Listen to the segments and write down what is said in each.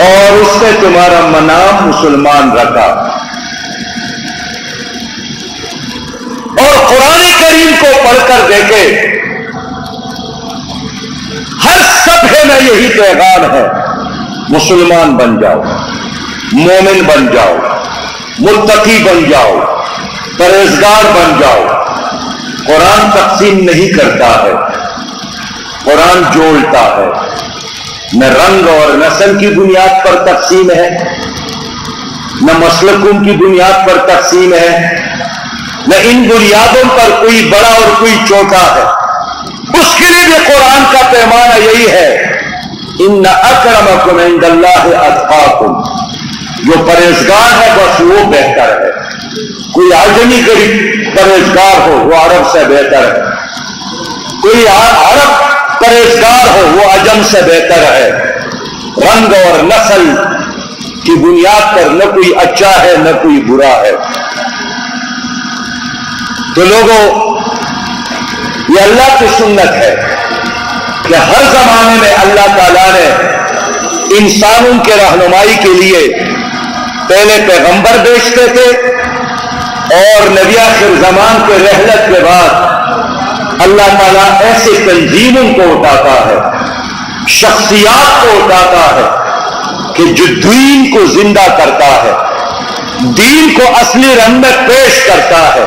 اور اس نے تمہارا نام مسلمان رکھا. اور قرآن کریم کو پڑھ کر دیکھے، ہر صفحے میں یہی پیغام ہے: مسلمان بن جاؤ، مومن بن جاؤ، متقی بن جاؤ، پرہیزگار بن جاؤ. قرآن تقسیم نہیں کرتا ہے، قرآن جوڑتا ہے. نہ رنگ اور نسل کی بنیاد پر تقسیم ہے، نہ مسلکوں کی بنیاد پر تقسیم ہے، نہ ان بنیادوں پر کوئی بڑا اور کوئی چھوٹا ہے. اس کے لیے بھی قرآن کا پیمانہ یہی ہے: ان اکرمکم عند اللہ اتقاکم. جو پرہیزگار ہے بس وہ بہتر ہے. کوئی عجمی غریب پرہیزگار ہو وہ عرب سے بہتر ہے، کوئی عرب پرہیزگار ہو وہ عجم سے بہتر ہے. رنگ اور نسل کی بنیاد پر نہ کوئی اچھا ہے نہ کوئی برا ہے. تو لوگوں، یہ اللہ کی سنت ہے کہ ہر زمانے میں اللہ تعالیٰ نے انسانوں کے رہنمائی کے لیے پہلے پیغمبر بھیجتے تھے، اور نبی آخر زمان کے رحلت کے بعد اللہ تعالیٰ ایسے تنظیموں کو اٹھاتا ہے، شخصیات کو اٹھاتا ہے کہ جو دین کو زندہ کرتا ہے، دین کو اصلی رنگ میں پیش کرتا ہے.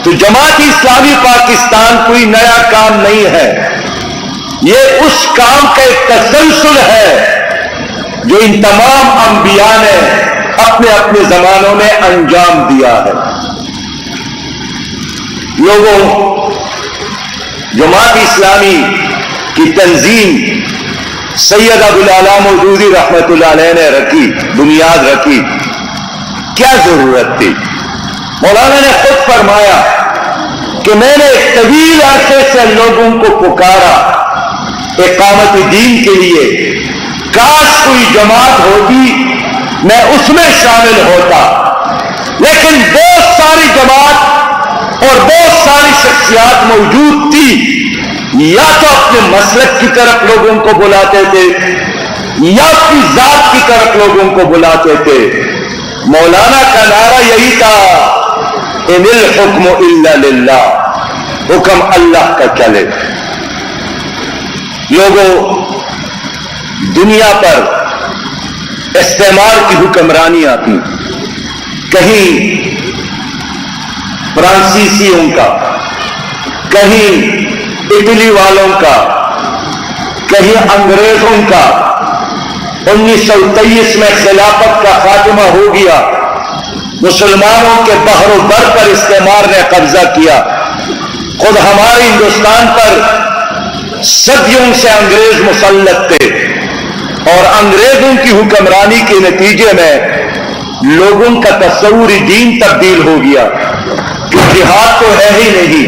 تو جماعت اسلامی پاکستان کوئی نیا کام نہیں ہے، یہ اس کام کا ایک تسلسل ہے جو ان تمام انبیاء نے اپنے اپنے زمانوں میں انجام دیا ہے. لوگوں، جماعت اسلامی کی تنظیم سید ابوالعلا مودودی رحمت اللہ علیہ نے رکھی، بنیاد رکھی. کیا ضرورت تھی؟ مولانا نے خود فرمایا کہ میں نے ایک طویل عرصے سے لوگوں کو پکارا اقامت دین کے لیے، کاش کوئی جماعت ہوتی میں اس میں شامل ہوتا. لیکن بہت ساری جماعت اور بہت ساری شخصیات موجود تھی، یا تو اپنے مسلک کی طرف لوگوں کو بلاتے تھے یا اپنی ذات کی طرف لوگوں کو بلاتے تھے. مولانا کا نعرہ یہی تھا: ان الحکم الا للہ، حکم اللہ کا چلے. لوگوں، دنیا پر استعمار کی حکمرانی آتی، کہیں فرانسیسیوں کا، کہیں اٹلی والوں کا، کہیں انگریزوں کا. 1923 میں خلافت کا خاتمہ ہو گیا، مسلمانوں کے بحر و بر پر استعمار نے قبضہ کیا. خود ہمارے ہندوستان پر صدیوں سے انگریز مسلط تھے، اور انگریزوں کی حکمرانی کے نتیجے میں لوگوں کا تصور دین تبدیل ہو گیا کہ جہاد تو ہے ہی نہیں.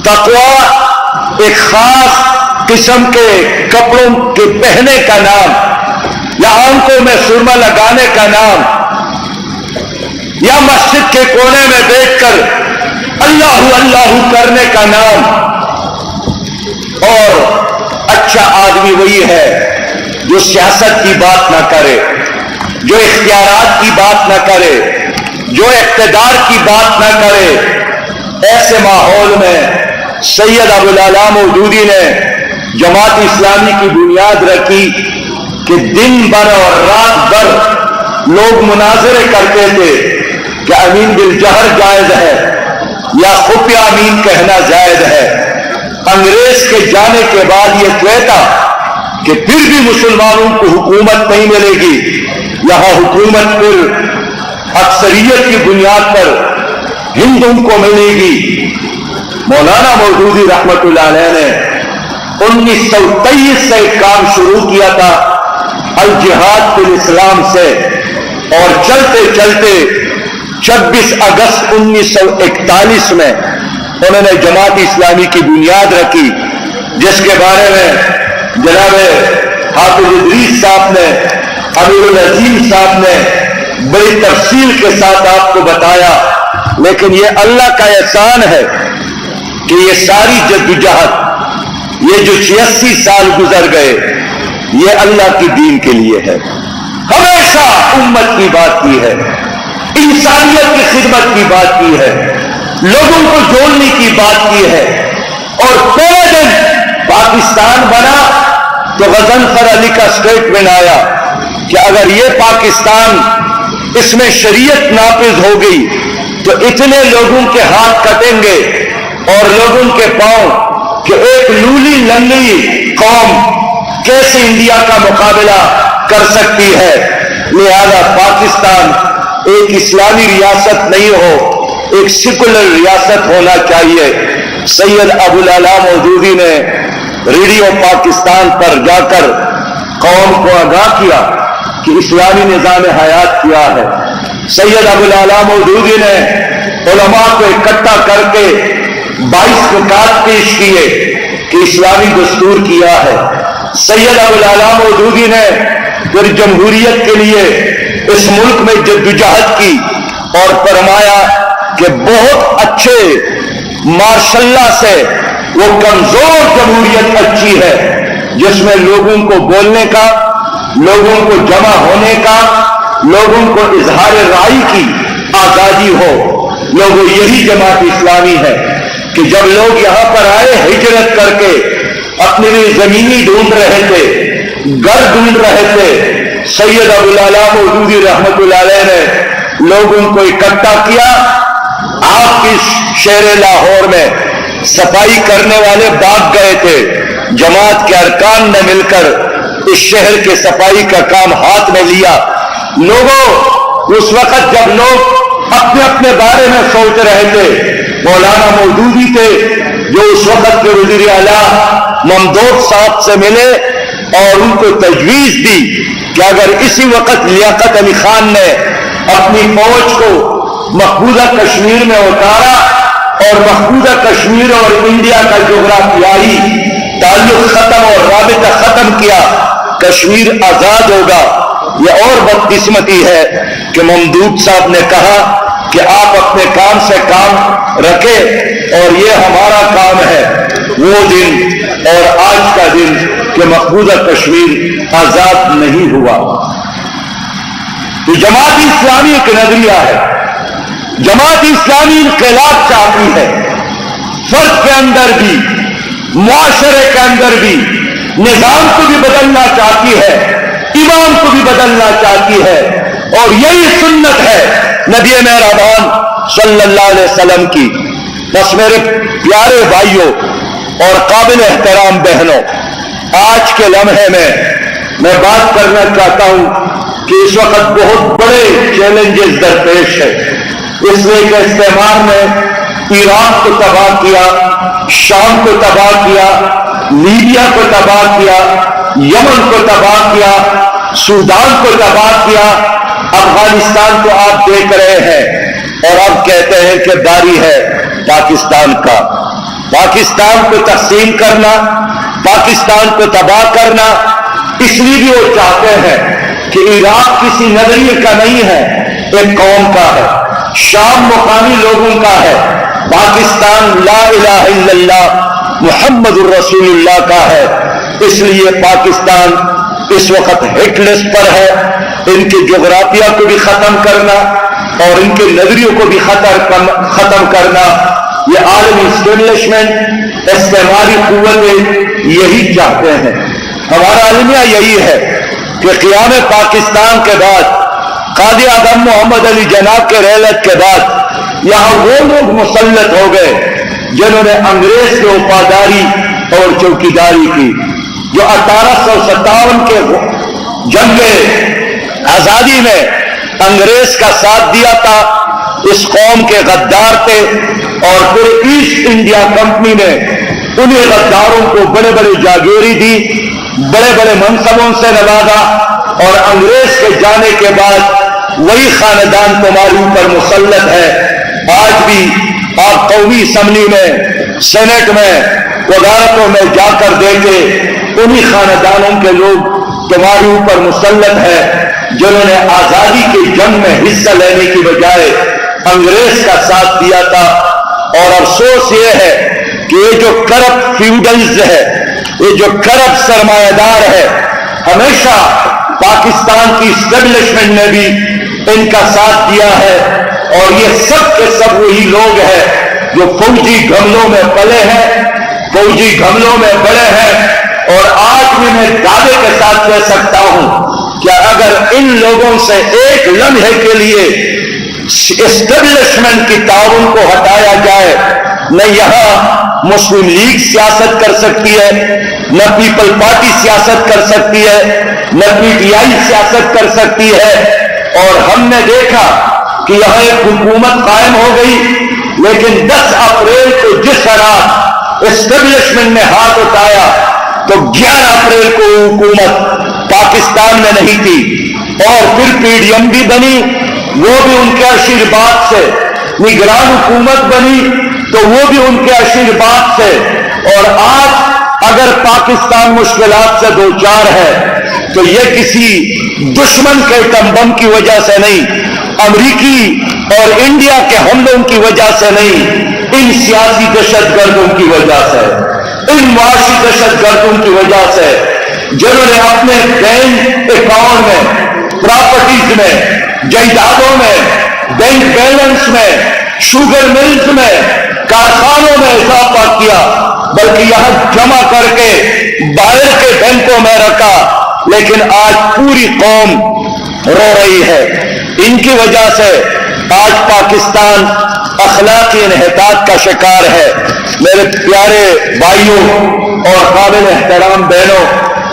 تقوی ایک خاص قسم کے کپڑوں کے پہنے کا نام، یا آنکھوں میں سرما لگانے کا نام، یا مسجد کے کونے میں بیٹھ کر اللہ اللہ کرنے کا نام. اور اچھا آدمی وہی ہے جو سیاست کی بات نہ کرے، جو اختیارات کی بات نہ کرے، جو اقتدار کی بات نہ کرے. ایسے ماحول میں سید ابوالعلا مودودی نے جماعت اسلامی کی بنیاد رکھی کہ دن بھر اور رات بھر لوگ مناظرے کرتے تھے کہ امین بالجہر جائز ہے یا خفیہ امین کہنا جائز ہے. انگریز کے جانے کے بعد یہ کہتا کہ پھر بھی مسلمانوں کو حکومت نہیں ملے گی، یہاں حکومت پھر اکثریت کی بنیاد پر ہندوؤں کو ملے گی. مولانا مودودی رحمت اللہ علیہ نے 1923 سے ایک کام شروع کیا تھا، الجہاد فی الاسلام سے، اور چلتے چلتے 26 اگست 1941 میں انہوں نے جماعت اسلامی کی بنیاد رکھی، جس کے بارے میں جناب حافظ ادریس صاحب نے، امیر العظیم صاحب نے بڑی تفصیل کے ساتھ آپ کو بتایا. لیکن یہ اللہ کا احسان ہے کہ یہ ساری جدوجہد، یہ جو 86 سال گزر گئے، یہ اللہ کی دین کے لیے ہے. ہمیشہ امت کی بات کی ہے, انسانیت کی خدمت کی بات کی ہے, لوگوں کو جوڑنے کی بات کی ہے. اور پہلے دن پاکستان بنا تو غضنفر علی کا سٹیٹمنٹ آیا کہ اگر یہ پاکستان, اس میں شریعت نافذ ہو گئی تو اتنے لوگوں کے ہاتھ کٹیں گے اور لوگوں کے پاؤں کہ ایک لولی لنگڑی قوم کیسے انڈیا کا مقابلہ کر سکتی ہے. لہذا پاکستان ایک اسلامی ریاست نہیں ہو, ایک سیکولر ریاست ہونا چاہیے. سید ابو العلا مودودی نے ریڈیو پاکستان پر جا کر قوم کو آگاہ کیا کہ اسلامی نظام حیات کیا ہے. سید ابو العلا مودودی نے علماء کو اکٹھا کر کے 22 نکات پیش کیے کہ اسلامی دستور کیا ہے. سید ابو العلا مودودی نے پھر جمہوریت کے لیے اس ملک میں جدوجہد کی اور فرمایا کہ بہت اچھے ماشاء اللہ سے وہ کمزور جمہوریت اچھی ہے جس میں لوگوں کو بولنے کا, لوگوں کو جمع ہونے کا, لوگوں کو اظہار رائے کی آزادی ہو. لوگوں یہی جماعت اسلامی ہے کہ جب لوگ یہاں پر آئے ہجرت کر کے اپنی لیے زمینی ڈھونڈ رہے تھے, گھر ڈھونڈ رہے تھے, سید ابو العلا مودودی رحمت اللہ علیہ نے لوگوں کو اکٹھا کیا. آپ کی شہر لاہور میں صفائی کرنے والے بھاگ گئے تھے, جماعت کے ارکان نے مل کر اس شہر کے صفائی کا کام ہاتھ میں لیا. لوگوں اس وقت جب لوگ اپنے اپنے بارے میں سوچ رہے تھے, مولانا مودودی تھے جو اس وقت کے وزیر اعلیٰ ممدوح صاحب سے ملے اور ان کو تجویز دی کہ اگر اسی وقت لیاقت علی خان نے اپنی فوج کو مقبوضہ کشمیر میں اتارا اور مقبوضہ کشمیر اور انڈیا کا جغرافیائی تعلق ختم اور رابطہ ختم کیا, کشمیر آزاد ہوگا. یہ اور بدقسمتی ہے کہ ممدوح صاحب نے کہا کہ آپ اپنے کام سے کام رکھیں اور یہ ہمارا کام ہے. وہ دن اور آج کا دن کہ مقبوضہ کشمیر آزاد نہیں ہوا. تو جماعت اسلامی ایک نظریہ ہے, جماعت اسلامی انقلاب چاہتی ہے, فرد کے اندر بھی, معاشرے کے اندر بھی, نظام کو بھی بدلنا چاہتی ہے, امام کو بھی بدلنا چاہتی ہے. اور یہی سنت ہے نبی مہربان صلی اللہ علیہ وسلم کی. بس میرے پیارے بھائیوں اور قابل احترام بہنوں, آج کے لمحے میں بات کرنا چاہتا ہوں کہ اس وقت بہت بڑے چیلنجز درپیش ہے. اس لیے کہ استعمار نے عراق کو تباہ کیا, شام کو تباہ کیا, لیبیا کو تباہ کیا, یمن کو تباہ کیا, سودان کو تباہ کیا, افغانستان کو آپ دیکھ رہے ہیں اور اب کہتے ہیں کہ باری ہے پاکستان کا. پاکستان کو تقسیم کرنا, پاکستان کو تباہ کرنا, اس لیے بھی وہ چاہتے ہیں کہ عراق کسی نظریے کا نہیں ہے, ایک قوم کا ہے. شام مقامی لوگوں کا ہے. پاکستان لا الہ الا اللہ محمد الرسول اللہ کا ہے. اس لیے پاکستان اس وقت ہٹ لسٹ پر ہے. ان کے جغرافیہ کو بھی ختم کرنا اور ان کے نظریوں کو بھی ختم کرنا, یہ عالمی اسٹیبلشمنٹ, استعماری قوتیں یہی چاہتے ہیں. ہمارا المیہ یہی ہے کہ قیام پاکستان کے بعد, قاضی اعظم محمد علی جناح کے رحلت کے بعد یہاں وہ لوگ مسلط ہو گئے جنہوں نے انگریز کے وفاداری اور چوکیداری کی, جو 1857 کے جنگ آزادی میں انگریز کا ساتھ دیا تھا. اس قوم کے غدار تھے اور پھر ایسٹ انڈیا کمپنی نے انہیں غداروں کو بڑے بڑے جاگیری دی, بڑے بڑے منصبوں سے نوازا اور انگریز کے جانے کے بعد وہی خاندان تمہارے اوپر مسلط ہے. آج بھی آپ قومی اسمبلی میں, سینٹ میں, وزارتوں میں جا کر دیکھیں, انہی خاندانوں کے لوگ تمہارے اوپر مسلط ہے جنہوں نے آزادی کی جنگ میں حصہ لینے کی بجائے انگریز کا ساتھ دیا تھا. اور افسوس یہ ہے کہ یہ جو کرپٹ فیوڈلز ہے, یہ جو کرپٹ سرمایہ دار ہے, ہمیشہ پاکستان کی اسٹیبلشمنٹ نے بھی ان کا ساتھ دیا ہے، اور یہ سب کے سب وہی لوگ ہیں جو فوجی گھملوں میں پلے ہیں، فوجی گھملوں میں بڑے ہیں، اور آج بھی میں دعوے کے ساتھ کہہ سکتا ہوں کہ اگر ان لوگوں سے ایک لمحے کے لیے اسٹیبلشمنٹ کی تعاون کو ہٹایا جائے، نہ یہاں مسلم لیگ سیاست کر سکتی ہے، نہ پیپل پارٹی سیاست کر سکتی ہے، نہ پی ٹی آئی سیاست کر سکتی ہے۔ اور ہم نے دیکھا کہ یہاں ایک حکومت قائم ہو گئی، لیکن 10 اپریل کو جس طرح اسٹیبلشمنٹ نے ہاتھ اٹھایا تو 11 اپریل کو حکومت پاکستان میں نہیں تھی، اور پھر پی ڈی ایم بھی بنی، وہ بھی ان کے آشیرواد سے، نگران حکومت بنی تو وہ بھی ان کے آشیرواد سے، اور آج اگر پاکستان مشکلات سے دوچار ہے تو یہ کسی دشمن کے ٹمبم کی وجہ سے نہیں، امریکی اور انڈیا کے حملوں کی وجہ سے نہیں، ان سیاسی دہشت گردوں کی وجہ سے، ان معاشی دہشت گردوں کی وجہ سے، جنہوں نے اپنے بینک اکاؤنٹ میں، پراپرٹیز میں، جائیدادوں میں، بینک بیلنس میں، شوگر ملز میں، کارخانوں میں اضافہ کیا، بلکہ یہاں جمع کر کے باہر کے بینکوں میں رکھا، لیکن آج پوری قوم رو رہی ہے۔ ان کی وجہ سے آج پاکستان اخلاقی انحطاط کا شکار ہے۔ میرے پیارے بھائیوں اور قابل احترام بہنوں،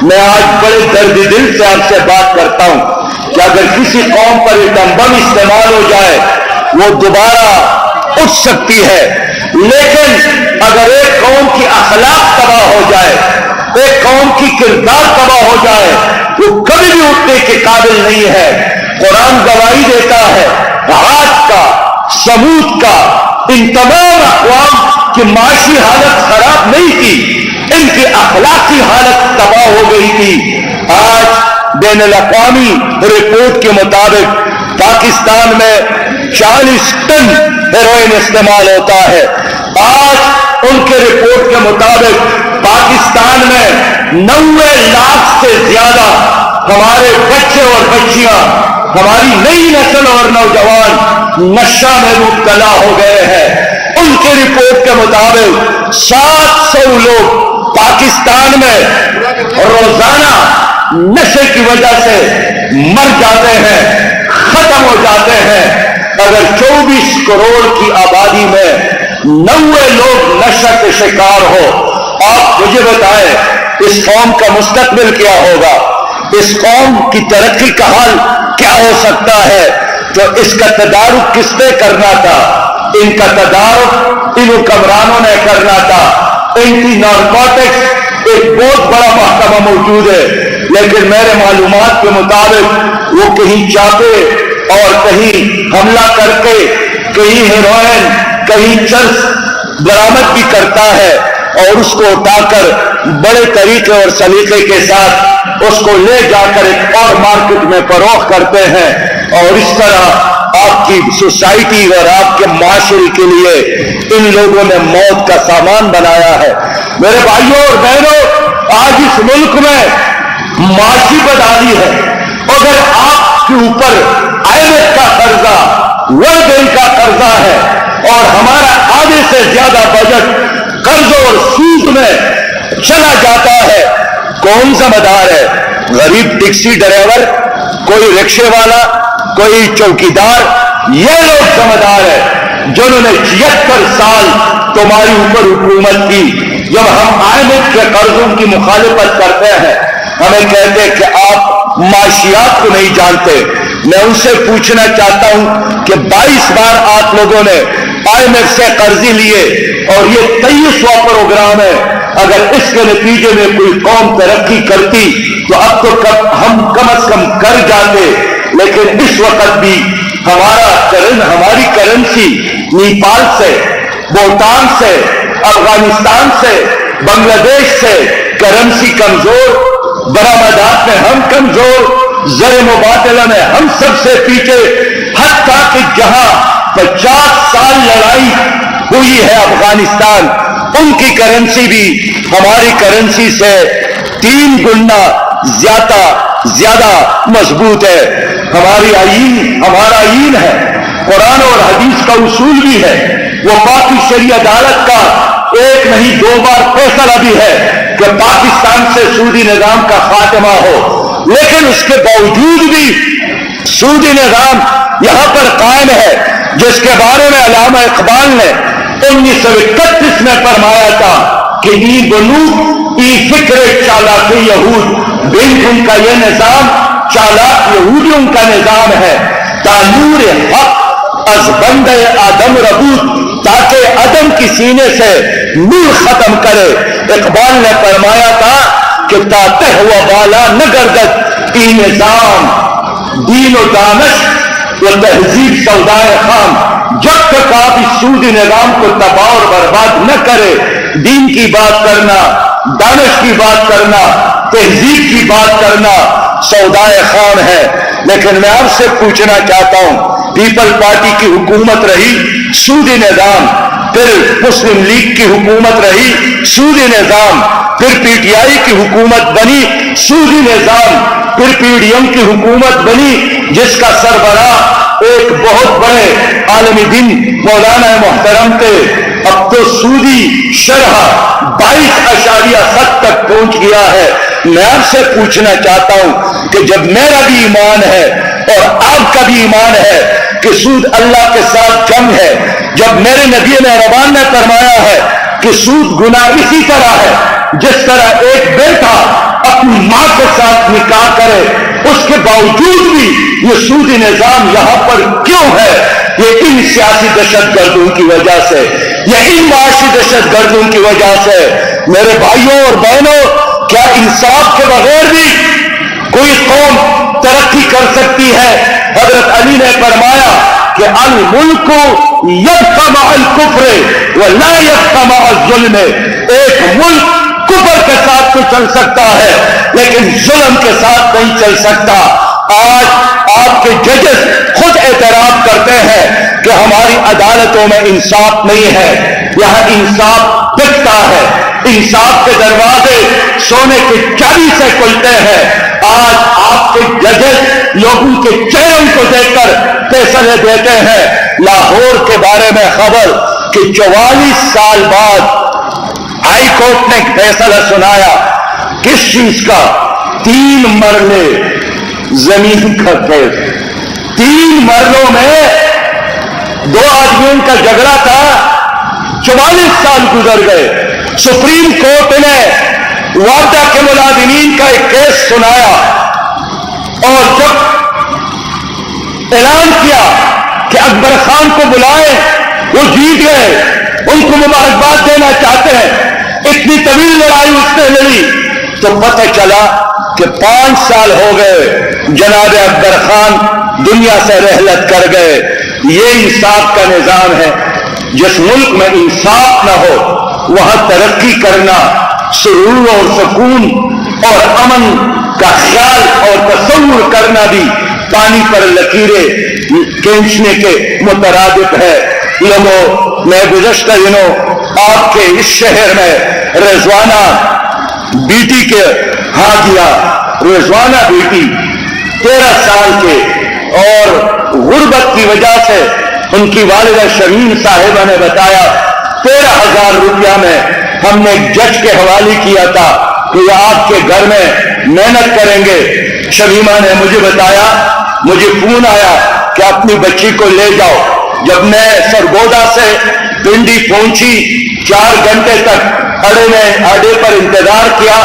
میں آج بڑے درد دل سے آپ سے بات کرتا ہوں کہ اگر کسی قوم پر یہ بم استعمال ہو جائے وہ دوبارہ اٹھ سکتی ہے، لیکن اگر ایک قوم کی اخلاق تباہ ہو جائے، ایک قوم کی کردار تباہ ہو جائے، وہ کبھی بھی اٹھنے کے قابل نہیں ہے۔ قرآن گواہی دیتا ہے، عاد کا، سمود کا، ان تمام اقوام کی معاشی حالت خراب نہیں تھی، ان کی اخلاقی حالت تباہ ہو گئی تھی۔ آج بین الاقوامی رپورٹ کے مطابق پاکستان میں 40 ٹن ہیروئن استعمال ہوتا ہے۔ آج ان کے رپورٹ کے مطابق پاکستان میں 90 لاکھ سے زیادہ ہمارے بچے اور بچیاں، ہماری نئی نسل اور نوجوان نشہ میں مبتلا ہو گئے ہیں۔ ان کی رپورٹ کے مطابق 700 لوگ پاکستان میں روزانہ نشے کی وجہ سے مر جاتے ہیں، ختم ہو جاتے ہیں۔ اگر 24 کروڑ کی آبادی میں 90 لوگ نشہ کے شکار ہو، آپ مجھے بتائیں اس قوم کا مستقبل کیا ہوگا، اس قوم کی ترقی کا حال کیا ہو سکتا ہے؟ تو اس کا تدارک کس نے کرنا تھا؟ ان کا تدارک ان حکمرانوں نے کرنا تھا۔ اینٹی نارکوٹکس ایک بہت بڑا محکمہ موجود ہے، لیکن میرے معلومات کے مطابق وہ کہیں چاپے اور کہیں حملہ کر کے کہیں ہیروئن، کہیں چرس برآمد بھی کرتا ہے، اور اس کو اٹھا کر بڑے طریقے اور سلیقے کے ساتھ اس کو لے جا کر ایک اور مارکیٹ میں فروخت کرتے ہیں، اور اس طرح آپ کی سوسائٹی اور آپ کے معاشرے کے لیے ان لوگوں نے موت کا سامان بنایا ہے۔ میرے بھائیوں اور بہنوں، آج اس ملک میں معاشی بدحالی ہے۔ اگر آپ کے اوپر IMF کا قرضہ، ورلڈ بینک کا قرضہ ہے، اور ہمارا آدھے سے زیادہ بجٹ قرضوں اور سود میں چلا جاتا ہے، کون ذمہ دار ہے؟ غریب ٹیکسی ڈرائیور، کوئی رکشے والا، کوئی چوکیدار، یہ لوگ ذمہ دار ہیں جنہوں نے 76 سال تمہاری اوپر حکومت کی۔ جب ہم IMF کے قرضوں کی مخالفت کرتے ہیں، ہمیں کہتے ہیں کہ آپ معاشیات کو نہیں جانتے۔ میں ان سے پوچھنا چاہتا ہوں کہ 22 بار آپ لوگوں نے IMF سے قرضے لیے، اور یہ 23واں پروگرام ہے۔ اگر اس کے نتیجے میں کوئی قوم ترقی کرتی تو اب تو ہم کم از کم کر جاتے، لیکن اس وقت بھی ہماری کرنسی نیپال سے، بھوٹان سے، افغانستان سے، بنگلہ دیش سے کرنسی کمزور، برآمدات میں ہم کمزور، زر مبادلہ میں ہم سب سے پیچھے، حتیٰ کہ جہاں 50 سال لڑائی ہوئی ہے افغانستان، ان کی کرنسی بھی ہماری کرنسی سے 3 گنا زیادہ مضبوط ہے. ہمارا آئین ہے، قرآن اور حدیث کا اصول بھی ہے، وہ پاکی شرعی عدالت کا ایک نہیں 2 بار فیصلہ بھی ہے کہ پاکستان سے سودی نظام کا خاتمہ ہو. لیکن اس کے باوجود بھی سودی نظام یہاں پر قائم ہے، جس کے بارے میں علامہ اقبال نے 1931 میں فرمایا تھا کہ ای بنو ای فکر چالاک یہود، بن ان کا یہ نظام چالاک یہودیوں کا نظام ہے. تانور حق از بند آدم ربود، تاکہ آدم کی سینے سے نور ختم کرے. اقبال نے فرمایا تھا کہ تاتہ و بالا نہ گردد ای نظام، دین و دانش و تہذیب سودائے خام. جب تک آپ اس سودی نظام کو تباہ اور برباد نہ کرے، دین کی بات کرنا، دانش کی بات کرنا، تہذیب کی بات کرنا سودائے خام ہے. لیکن میں آپ سے پوچھنا چاہتا ہوں، پیپل پارٹی کی حکومت رہی، سودی نظام، پھر مسلم لیگ کی حکومت رہی، سودی نظام، پھر پی ٹی آئی کی حکومت بنی، سودی نظام، پھر پی ڈی ایم کی حکومت بنی، جس کا سربراہ ایک بہت بڑے عالمی دین مولانا محترم تھے. اب تو سودی شرح 22.7 تک پہنچ گیا ہے. میں آپ سے پوچھنا چاہتا ہوں کہ جب میرا بھی ایمان ہے اور آپ کا بھی ایمان ہے کہ سود اللہ کے ساتھ جنگ ہے، جب میرے نبی مہربان نے فرمایا ہے کہ سود گناہ اسی طرح ہے جس طرح ایک بیٹا اپنی ماں کے ساتھ نکاح کرے، اس کے باوجود بھی یہ سودی نظام یہاں پر کیوں ہے؟ یہ ان سیاسی دہشت گردوں کی وجہ سے، یہ ان معاشی دہشت گردوں کی وجہ سے. میرے بھائیوں اور بہنوں، کیا انصاف کے بغیر بھی کوئی قوم ترقی کر سکتی ہے؟ حضرت علی نے فرمایا کہ الملک یبقی مع الکفر ولا یبقی مع الظلم. ایک ملک کفر کے ساتھ تو چل سکتا ہے لیکن ظلم کے ساتھ نہیں چل سکتا. آج آپ کے ججز خود اعتراف کرتے ہیں کہ ہماری عدالتوں میں انصاف نہیں ہے، یہاں انصاف بکتا ہے. انصاف کے دروازے سونے کی چابی سے کھلتے ہیں. آج آپ کے ججز لوگوں کے چہروں کو دیکھ کر فیصلے دیتے ہیں. لاہور کے بارے میں خبر کہ 44 سال بعد ہائی کورٹ نے فیصلہ سنایا. کس چیز کا؟ 3 مرلے زمین کا کیس. 3 مرلوں میں 2 آدمیوں کا جھگڑا تھا، 44 سال گزر گئے. سپریم کورٹ نے وادہ کے ملازمین کا ایک کیس سنایا اور جب اعلان کیا کہ اکبر خان کو بلائیں، وہ جیت گئے، ان کو مبارکباد دینا چاہتے ہیں. اتنی طویل لڑائی اس نے لڑی تو پتہ چلا کہ 5 سال ہو گئے جناب اکبر خان دنیا سے رحلت کر گئے. یہ انصاف کا نظام ہے. جس ملک میں انصاف نہ ہو وہاں ترقی کرنا، سرور اور سکون اور امن کا خیال اور تصور کرنا بھی پانی پر لکیریں کھینچنے کے مترادف ہے. لوگوں، میں گزشتہ دنوں آپ کے اس شہر میں رضوانہ بیٹی کے ہاں گیا. رضوانہ بیٹی 13 سال کے، اور غربت کی وجہ سے ان کی والدہ شمیم صاحبہ نے بتایا 13,000 روپیہ میں ہم نے جج کے حوالے کیا تھا کہ یہ آپ کے گھر میں محنت کریں گے. شمیمہ نے مجھے بتایا، مجھے فون آیا کہ اپنی بچی کو لے جاؤ. جب میں سرگودا سے پنڈی پہنچی، 4 گھنٹے تک اڑے پر انتظار کیا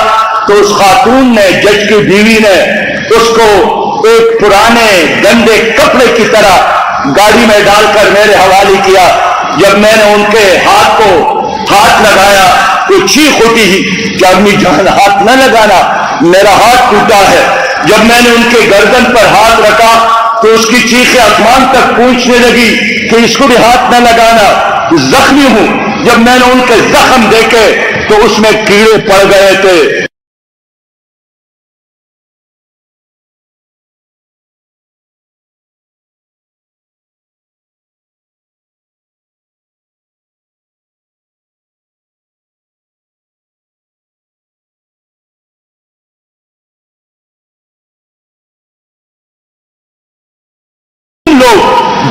تو اس خاتون نے، جج کی بیوی نے، اس کو ایک پرانے گندے کپڑے کی طرح گاڑی میں ڈال کر میرے حوالے کیا. جب میں نے ان کے ہاتھ کو ہاتھ لگایا تو چیخ اٹھی کہ اپنی جان ہاتھ نہ لگانا، میرا ہاتھ ٹوٹا ہے. جب میں نے ان کے گردن پر ہاتھ رکھا تو اس کی چیخیں آسمان تک پہنچنے لگی کہ اس کو بھی ہاتھ نہ لگانا، زخمی ہوں. جب میں نے ان کے زخم دیکھے تو اس میں کیڑے پڑ گئے تھے.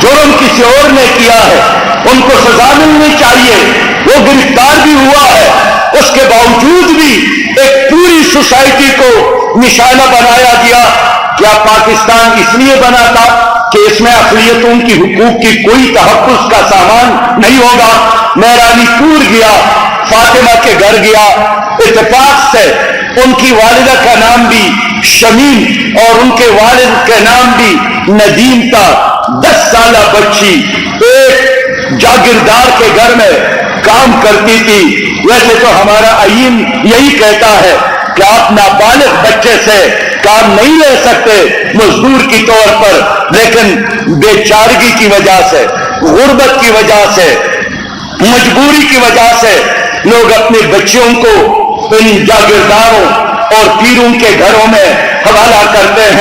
جرم کسی اور نے کیا ہے ان کو سزا ملنی چاہیے. وہ گرفتار بھی ہوا ہے, اس کے باوجود بھی ایک پوری سوسائٹی کو نشانہ بنایا گیا. کیا پاکستان اس لیے بنا تھا کہ اس میں اقلیتوں کی حقوق کی کوئی تحفظ کا سامان نہیں ہوگا؟ میں رانی پور گیا, فاطمہ کے گھر گیا, اتفاق سے ان کی والدہ کا نام بھی شمیم اور ان کے والد کا نام بھی ندیم تھا. 10 سالہ بچی ایک جاگیردار کے گھر میں کام کرتی تھی. ویسے تو ہمارا آئین یہی کہتا ہے کہ آپ نابالغ بچے سے کام نہیں لے سکتے مزدور کی طور پر, لیکن بے چارگی کی وجہ سے, غربت کی وجہ سے, مجبوری کی وجہ سے لوگ اپنے بچوں کو ان جاگیرداروں اور پیروں کے گھروں میں حوالہ کرتے ہیں.